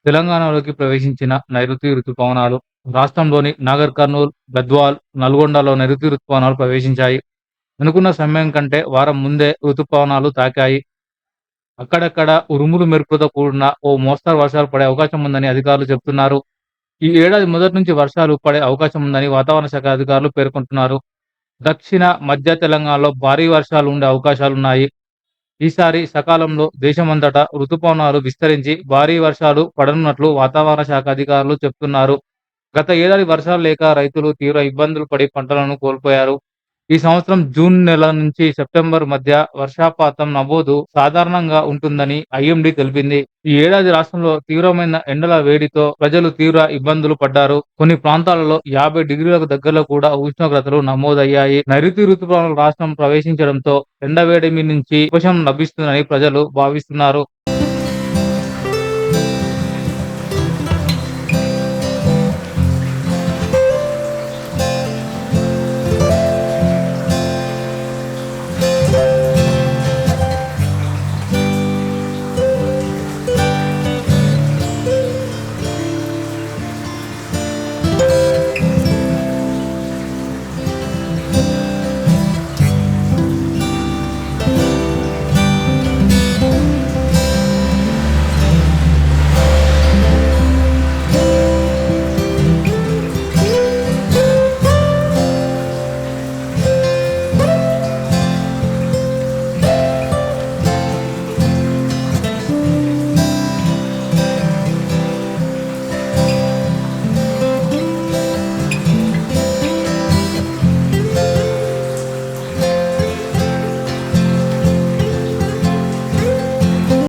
తెలంగాణలోకి ప్రవేశించిన నైరుతి రుతుపవనాలు. రాష్ట్రంలోని నాగర్ కర్నూల్, గద్వాల్, నల్గొండలో నైరుతి రుతుపవనాలు ప్రవేశించాయి. అనుకున్న సమయం కంటే వారం ముందే రుతుపవనాలు తాకాయి. అక్కడక్కడ ఉరుములు, మెరుపులతో కూడిన ఓ మోస్తరు వర్షాలు పడే అవకాశం ఉందని అధికారులు చెబుతున్నారు. ఈ ఏడాది మొదటి నుంచి వర్షాలు పడే అవకాశం ఉందని వాతావరణ శాఖ అధికారులు పేర్కొంటున్నారు. దక్షిణ, మధ్య తెలంగాణలో భారీ వర్షాలు ఉండే అవకాశాలున్నాయి. ఈసారి సకాలంలో దేశమంతటా రుతుపవనాలు విస్తరించి భారీ వర్షాలు పడనున్నట్లు వాతావరణ శాఖ అధికారులు చెప్తున్నారు. గత ఏడాది వర్షాలు లేక రైతులు తీవ్ర ఇబ్బందులు పడి పంటలను కోల్పోయారు. ఈ సంవత్సరం జూన్ నెల నుంచి సెప్టెంబర్ మధ్య వర్షపాతం నమోదు సాధారణంగా ఉంటుందని ఐఎండీ తెలిపింది. ఈ ఏడాది రాష్ట్రంలో తీవ్రమైన ఎండల వేడితో ప్రజలు తీవ్ర ఇబ్బందులు పడ్డారు. కొన్ని ప్రాంతాలలో 50 డిగ్రీలకు దగ్గరలో కూడా ఉష్ణోగ్రతలు నమోదయ్యాయి. నైరుతి రుతుపవనాలు రాష్ట్రం ప్రవేశించడంతో ఎండవేడిమి నుంచి ఉపశమనం లభిస్తుందని ప్రజలు భావిస్తున్నారు.